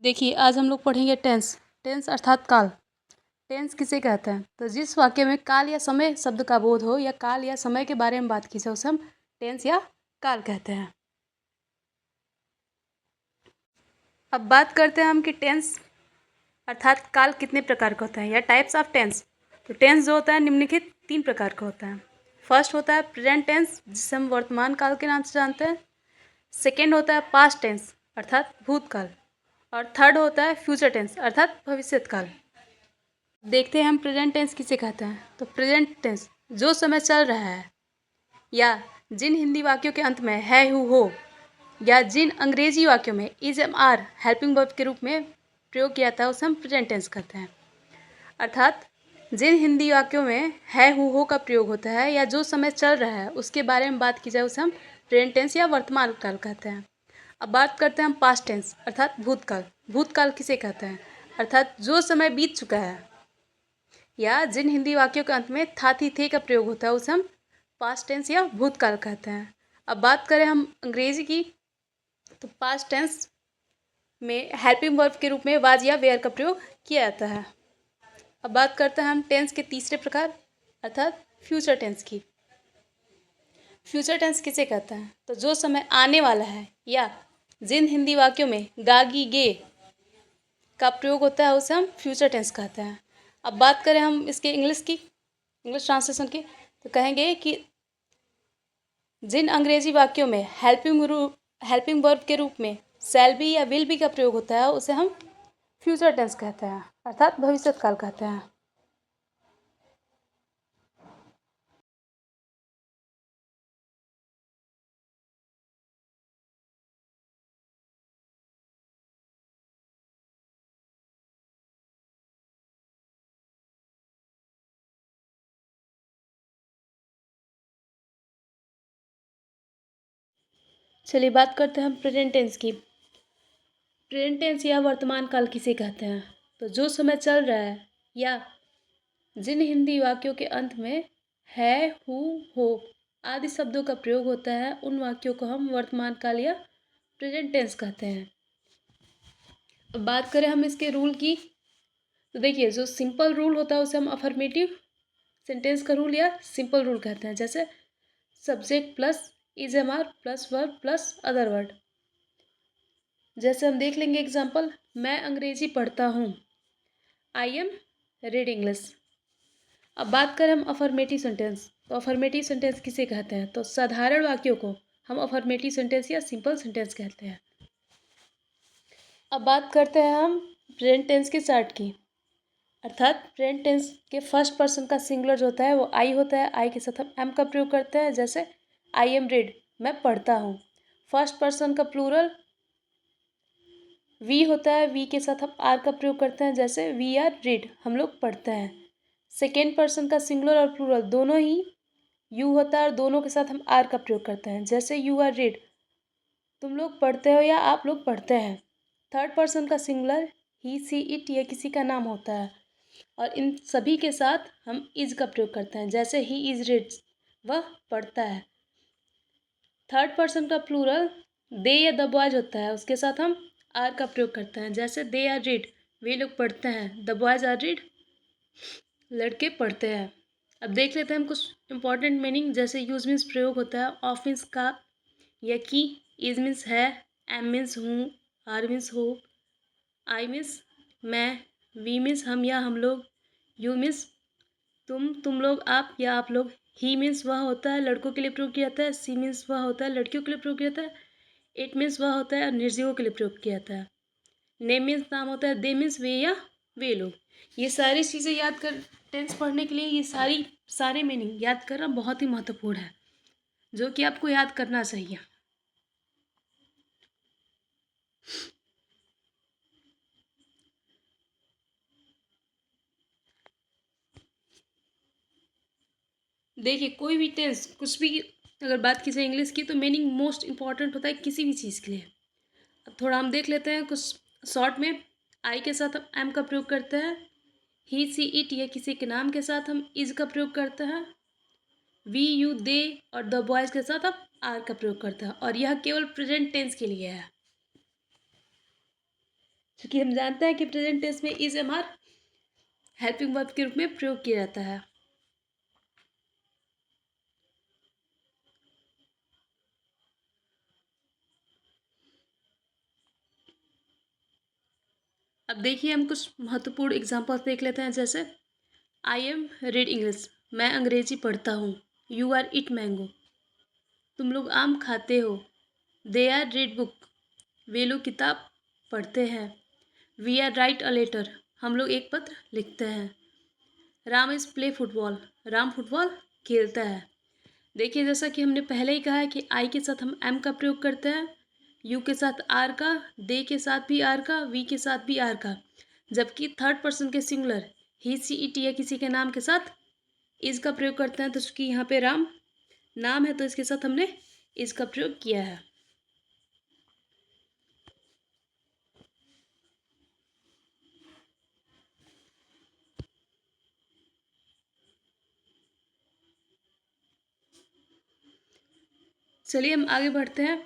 देखिए, आज हम लोग पढ़ेंगे टेंस। टेंस अर्थात काल। टेंस किसे कहते हैं? तो जिस वाक्य में काल या समय शब्द का बोध हो या काल या समय के बारे में बात की जाए उसे हम टेंस या काल कहते हैं। अब बात करते हैं हम कि टेंस अर्थात काल कितने प्रकार का होता है या टाइप्स ऑफ टेंस। तो टेंस जो होता है निम्नलिखित 3 प्रकार का होता है। फर्स्ट होता है प्रेजेंट टेंस, जिसे हम वर्तमान काल के नाम से जानते हैं। सेकेंड होता है पास्ट टेंस अर्थात भूतकाल, और थर्ड होता है फ्यूचर टेंस अर्थात भविष्यत काल। देखते हैं हम प्रेजेंट टेंस किसे कहते हैं। तो प्रेजेंट टेंस जो समय चल रहा है या जिन हिंदी वाक्यों के अंत में है, हु, हो या जिन अंग्रेजी वाक्यों में is, am, are helping verb के रूप में प्रयोग किया था उसे हम प्रेजेंट टेंस कहते हैं। अर्थात जिन हिंदी वाक्यों में है, हु, हो का प्रयोग होता है या जो समय चल रहा है उसके बारे में बात की जाए उसे हम प्रेजेंट टेंस या वर्तमान काल कहते हैं। अब बात करते हैं हम पास्ट टेंस अर्थात भूतकाल। भूतकाल किसे कहते हैं? अर्थात जो समय बीत चुका है या जिन हिंदी वाक्यों के अंत में था, थी, थे का प्रयोग होता है उसे हम पास्ट टेंस या भूतकाल कहते हैं। अब बात करें हम अंग्रेजी की, तो पास्ट टेंस में हेल्पिंग वर्ब के रूप में वाज या वेयर का प्रयोग किया जाता है। अब बात करते हैं हम टेंस के तीसरे प्रकार अर्थात फ्यूचर टेंस की। फ्यूचर टेंस किसे कहते हैं? तो जो समय आने वाला है या जिन हिंदी वाक्यों में गागी, गे का प्रयोग होता है उसे हम फ्यूचर टेंस कहते हैं। अब बात करें हम इसके इंग्लिश ट्रांसलेशन की, तो कहेंगे कि जिन अंग्रेजी वाक्यों में हेल्पिंग वर्ब के रूप में शैल बी या विल बी का प्रयोग होता है उसे हम फ्यूचर टेंस कहते हैं अर्थात भविष्यत काल कहते हैं। चलिए बात करते हैं हम प्रेजेंट टेंस की। प्रेजेंट टेंस या वर्तमान काल किसे कहते हैं? तो जो समय चल रहा है या जिन हिंदी वाक्यों के अंत में है, हु, हो आदि शब्दों का प्रयोग होता है उन वाक्यों को हम वर्तमान काल या प्रेजेंट टेंस कहते हैं। अब बात करें हम इसके रूल की, तो देखिए जो सिंपल रूल होता है उसे हम अफर्मेटिव सेंटेंस का रूल या सिंपल रूल कहते हैं। जैसे subject plus is, am, are plus verb plus other word. जैसे हम देख लेंगे एग्जाम्पल, मैं अंग्रेजी पढ़ता हूँ, आई एम रीड इंग्लिश। अब बात करें हम अफर्मेटिव सेंटेंस, तो अफर्मेटिव सेंटेंस किसे कहते हैं? तो साधारण वाक्यों को हम अफर्मेटिव सेंटेंस या सिंपल सेंटेंस कहते हैं। अब बात करते हैं हम प्रेजेंट टेंस के चार्ट की, अर्थात प्रेजेंट टेंस के फर्स्ट पर्सन का सिंगुलर जो होता है वो आई होता है। आई के साथ हम एम का प्रयोग करते हैं। जैसे आई एम रीड, मैं पढ़ता हूँ। फर्स्ट पर्सन का प्लूरल वी होता है। वी के साथ हम आर का प्रयोग करते हैं। जैसे वी आर रीड, हम लोग पढ़ते हैं। सेकेंड पर्सन का सिंगुलर और प्लूरल दोनों ही यू होता है और दोनों के साथ हम आर का प्रयोग करते हैं। जैसे यू आर रीड, तुम लोग पढ़ते हो या आप लोग पढ़ते हैं। थर्ड पर्सन का सिंगुलर ही, सी, इट या किसी का नाम होता है और इन सभी के साथ हम इज का प्रयोग करते हैं। जैसे ही इज रीड्स, वह पढ़ता है। थर्ड पर्सन का प्लूरल दे या द बॉयज होता है, उसके साथ हम आर का प्रयोग करते हैं। जैसे दे आर रीड, वे लोग पढ़ते हैं। द बॉयज आर रीड, लड़के पढ़ते हैं। अब देख लेते हैं हम कुछ इंपॉर्टेंट मीनिंग। जैसे यूज मीन्स प्रयोग होता है ऑफ मीन्स का या कि, इज मीन्स है, एम मीन्स हूँ, आर मीन्स हो, आई मीन्स मैं, वी मीन्स हम या हम लोग, यू मीन्स तुम लोग, आप या आप लोग, ही मीन्स वह होता है लड़कों के लिए प्रयोग किया जाता है। सी मीन्स वह होता है लड़कियों के लिए प्रयोग किया जाता है। इट मीन्स वह होता है निर्जीवों के लिए प्रयोग किया जाता है। नेम मीन्स नाम होता है। दे मीन्स वे या वे लोग। ये सारी चीज़ें याद कर, टेंस पढ़ने के लिए ये सारे मीनिंग याद करना बहुत ही महत्वपूर्ण है, जो कि आपको याद करना चाहिए। देखिए कोई भी टेंस, कुछ भी अगर बात की जाए इंग्लिश की, तो मीनिंग मोस्ट इंपॉर्टेंट होता है किसी भी चीज़ के लिए। अब थोड़ा हम देख लेते हैं कुछ शॉर्ट में। आई के साथ हम एम का प्रयोग करते हैं। ही, सी, इट या किसी के नाम के साथ हम इज का प्रयोग करते हैं। वी, यू, दे और द बॉयज़ के साथ हम आर का प्रयोग करते हैं और यह केवल प्रेजेंट टेंस के लिए है। क्योंकि हम जानते हैं कि प्रेजेंट टेंस में is am are helping verb के रूप में प्रयोग किया जाता है। अब देखिए हम कुछ महत्वपूर्ण एग्जाम्पल्स देख लेते हैं, जैसे आई एम रीड इंग्लिश, मैं अंग्रेजी पढ़ता हूँ। यू आर इट मैंगो, तुम लोग आम खाते हो। दे आर रीड बुक, वे लोग किताब पढ़ते हैं। We are write a letter, हम लोग एक पत्र लिखते हैं। Ram is play football, Ram football खेलता है। देखिए जैसा कि हमने पहले ही कहा है कि आई के साथ हम एम का प्रयोग करते हैं, यू के साथ आर का, दे के साथ भी आर का, वी के साथ भी आर का, जबकि थर्ड पर्सन के सिंगुलर ही सी इट या किसी के नाम के साथ इज का प्रयोग करते हैं। तो चूंकि यहाँ पे राम नाम है तो इसके साथ हमने इज का प्रयोग किया है। चलिए हम आगे बढ़ते हैं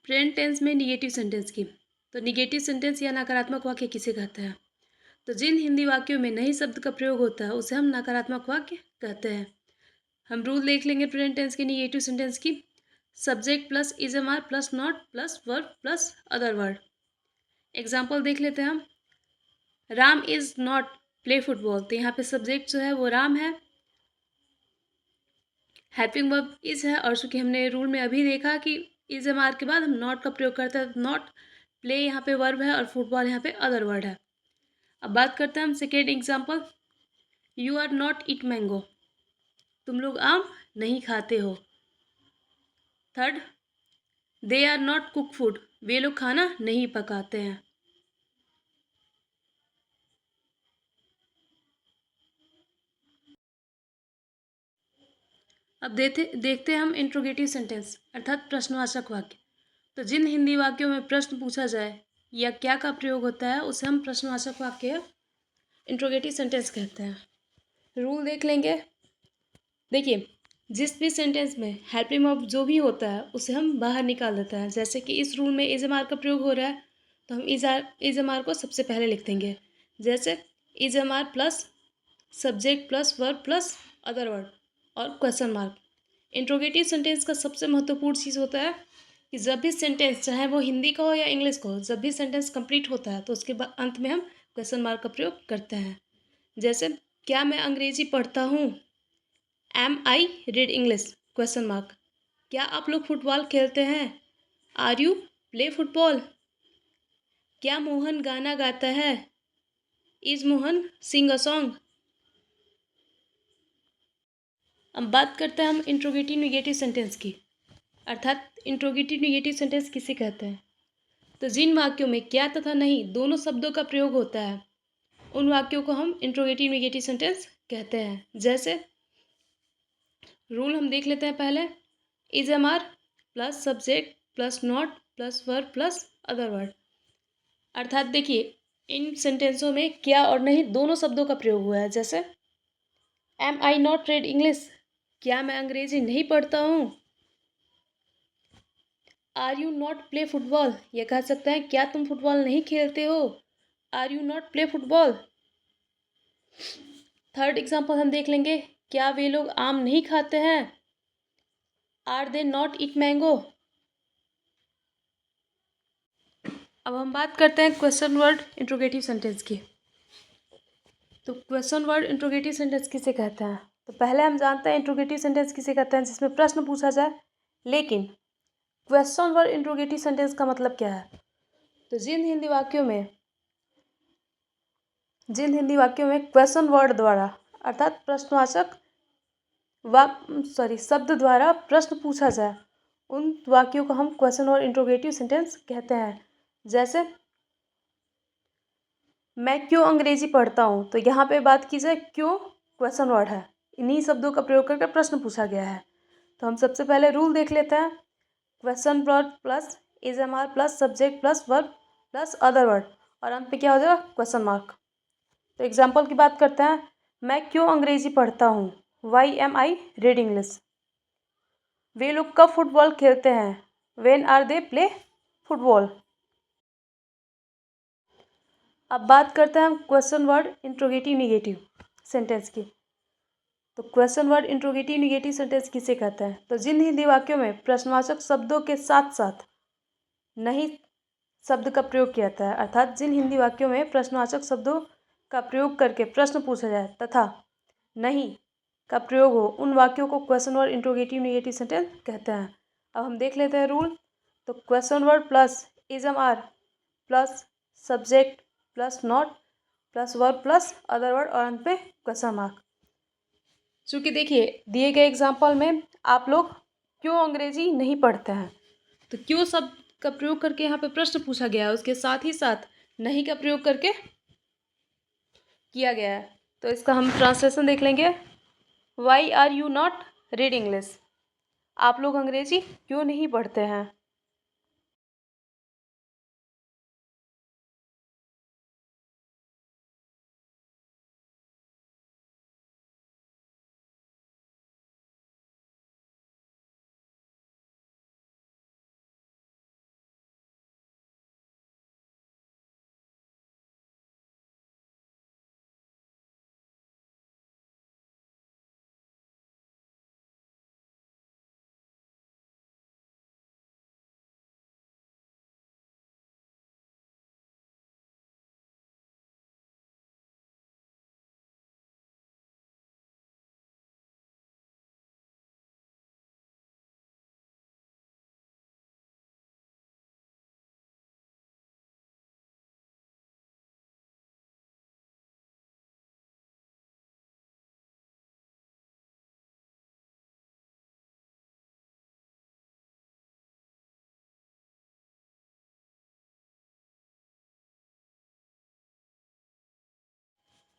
प्रेजेंट टेंस में निगेटिव सेंटेंस की। तो निगेटिव सेंटेंस या नकारात्मक वाक्य किसे कहते हैं? तो जिन हिंदी वाक्यों में नहीं शब्द का प्रयोग होता है उसे हम नकारात्मक वाक्य कहते हैं। हम रूल देख लेंगे प्रेजेंट टेंस के निगेटिव सेंटेंस की। Subject plus is am are plus not plus verb plus other word. Example देख लेते हैं हम। Ram is not play football, तो यहाँ पे सब्जेक्ट जो है वो राम है, हेल्पिंग वर्ब इज है, और चूंकि हमने रूल में अभी देखा कि इज एम आर के बाद हम नॉट का प्रयोग करते हैं, नॉट प्ले यहाँ पे वर्ब है और फुटबॉल यहाँ पे अदर वर्ड है। अब बात करते हैं हम second example. You are not eat mango, तुम लोग आम नहीं खाते हो। Third, they are not cook food, वे लोग खाना नहीं पकाते हैं। अब देखते हैं हम इंट्रोगेटिव सेंटेंस अर्थात प्रश्नवाचक वाक्य। तो जिन हिंदी वाक्यों में प्रश्न पूछा जाए या क्या का प्रयोग होता है उसे हम प्रश्नवाचक वाक्य या इंट्रोगेटिव सेंटेंस कहते हैं। रूल देख लेंगे। देखिए जिस भी सेंटेंस में हेल्पिंग वर्ब जो भी होता है उसे हम बाहर निकाल देते हैं। जैसे कि इस रूल में इज एम आर का प्रयोग हो रहा है तो हम इज एम आर को सबसे पहले लिख देंगे। जैसे is am are plus subject plus verb plus other word और क्वेश्चन मार्क। इंट्रोगेटिव सेंटेंस का सबसे महत्वपूर्ण चीज़ होता है कि जब भी सेंटेंस चाहे वो हिंदी का हो या इंग्लिश का हो, जब भी सेंटेंस कंप्लीट होता है तो उसके बाद अंत में हम क्वेश्चन मार्क का प्रयोग करते हैं। जैसे क्या मैं अंग्रेजी पढ़ता हूँ? Am I read English question mark. क्या आप लोग फुटबॉल खेलते हैं? Are you play football? क्या मोहन गाना गाता है? Is Mohan sing a song? अब बात करते हैं हम इंट्रोगेटिव निगेटिव सेंटेंस की, अर्थात इंट्रोगेटिव निगेटिव सेंटेंस किसे कहते हैं? तो जिन वाक्यों में क्या तथा नहीं दोनों शब्दों का प्रयोग होता है उन वाक्यों को हम इंट्रोगेटिव निगेटिव सेंटेंस कहते हैं। जैसे रूल हम देख लेते हैं पहले। Is am are plus subject plus not plus verb plus other word. अर्थात देखिए इन सेंटेंसों में क्या और नहीं दोनों शब्दों का प्रयोग हुआ है। जैसे am I not read English, क्या मैं अंग्रेजी नहीं पढ़ता हूँ? Are you not play football, यह कह सकते हैं क्या तुम फुटबॉल नहीं खेलते हो? Are you not play football. Third example हम देख लेंगे। क्या वे लोग आम नहीं खाते हैं? Are they not eat mango. अब हम बात करते हैं क्वेश्चन वर्ड इंट्रोगेटिव सेंटेंस की। तो क्वेश्चन वर्ड इंट्रोगेटिव सेंटेंस किसे कहते हैं? तो पहले हम जानते हैं इंट्रोगेटिव सेंटेंस किसे कहते हैं, जिसमें प्रश्न पूछा जाए। लेकिन क्वेश्चन वर्ड इंट्रोगेटिव सेंटेंस का मतलब क्या है? तो जिन हिंदी वाक्यों में क्वेश्चन वर्ड द्वारा अर्थात प्रश्नवाचक शब्द द्वारा प्रश्न पूछा जाए उन वाक्यों को हम क्वेश्चन और इंट्रोगेटिव सेंटेंस कहते हैं। जैसे मैं क्यों अंग्रेजी पढ़ता हूँ, तो यहाँ पे बात की जाए क्यों क्वेश्चन वर्ड है, इन्हीं शब्दों का प्रयोग करके प्रश्न पूछा गया है। तो हम सबसे पहले रूल देख लेते हैं। Question word plus is am are plus subject plus verb plus other word और अंत में क्या हो जाएगा? Question mark. तो एग्जाम्पल की बात करते हैं। मैं क्यों अंग्रेजी पढ़ता हूँ? Why am I read English. वे लोग कब फुटबॉल खेलते हैं? When are they play football. अब बात करते हैं हम question word interrogative negative sentence की। तो question word interrogative negative sentence किसे कहते हैं? तो जिन हिंदी वाक्यों में प्रश्नवाचक शब्दों के साथ साथ नहीं शब्द का प्रयोग किया जाता है, अर्थात जिन हिंदी वाक्यों में प्रश्नवाचक शब्दों का प्रयोग करके प्रश्न पूछा जाए तथा नहीं का प्रयोग हो, उन वाक्यों को question word interrogative negative sentence कहते हैं। अब हम देख लेते हैं रूल। तो question word plus is am are plus subject plus not plus verb plus other word और अंत में क्वेश्चन मार्क। चूँकि देखिए दिए गए एग्जाम्पल में आप लोग क्यों अंग्रेजी नहीं पढ़ते हैं, तो क्यों शब्द का प्रयोग करके यहाँ पे प्रश्न पूछा गया है, उसके साथ ही साथ नहीं का प्रयोग करके किया गया है। तो इसका हम ट्रांसलेशन देख लेंगे। Why are you not read English? आप लोग अंग्रेजी क्यों नहीं पढ़ते हैं?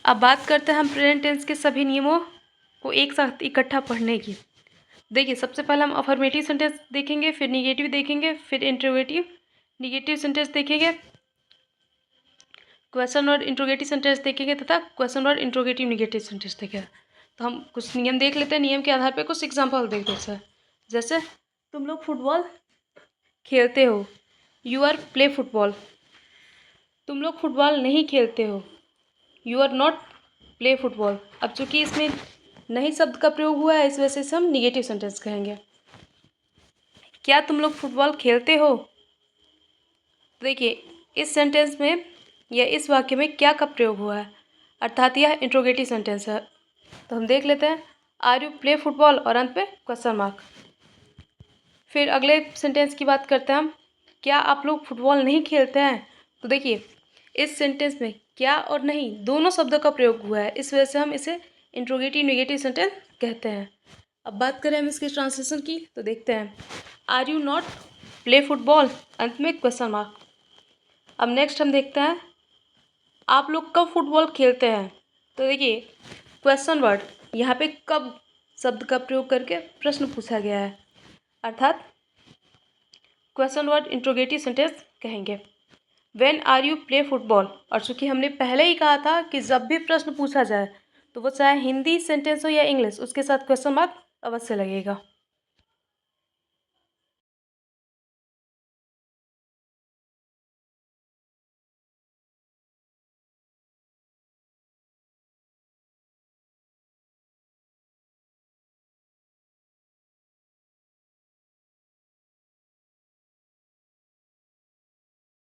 अब बात करते हैं हम प्रेजेंट टेंस के सभी नियमों को एक साथ इकट्ठा पढ़ने की। देखिए सबसे पहले हम अफर्मेटिव सेंटेंस देखेंगे, फिर निगेटिव देखेंगे, फिर इंट्रोगेटिव निगेटिव सेंटेंस देखेंगे, क्वेश्चन वर्ड इंट्रोगेटिव सेंटेंस देखेंगे तथा question word interrogative negative sentence देखेंगे। तो हम कुछ नियम देख लेते हैं, नियम के आधार पर कुछ एग्जाम्पल देखते हैं। जैसे तुम लोग फुटबॉल खेलते हो, यू आर प्ले फुटबॉल। तुम लोग फुटबॉल नहीं खेलते हो, you are not play football. अब चूंकि इसमें नहीं शब्द का प्रयोग हुआ है, इस वजह से हम निगेटिव सेंटेंस कहेंगे। क्या तुम लोग फुटबॉल खेलते हो? देखिए इस सेंटेंस में या इस वाक्य में क्या का प्रयोग हुआ है, अर्थात यह इंट्रोगेटिव सेंटेंस है। तो हम देख लेते हैं, आर यू प्ले फुटबॉल और अंत पे क्वेश्चन मार्क। फिर अगले सेंटेंस की बात करते हैं हम, क्या आप लोग फुटबॉल नहीं खेलते हैं? तो देखिए इस सेंटेंस में क्या और नहीं दोनों शब्दों का प्रयोग हुआ है, इस वजह से हम इसे इंट्रोगेटिव नेगेटिव सेंटेंस कहते हैं। अब बात करें हम इसके ट्रांसलेशन की, तो देखते हैं, are you not play football, अंत में क्वेश्चन मार्क। अब नेक्स्ट हम देखते हैं, आप लोग कब फुटबॉल खेलते हैं? तो देखिए क्वेश्चन वर्ड यहाँ पे कब शब्द का प्रयोग करके प्रश्न पूछा गया है, अर्थात क्वेश्चन वर्ड इंट्रोगेटिव सेंटेंस कहेंगे। When are you play football, और चूँकि हमने पहले ही कहा था कि जब भी प्रश्न पूछा जाए तो वो चाहे हिंदी सेंटेंस हो या इंग्लिश, उसके साथ क्वेश्चन मार्क अवश्य लगेगा।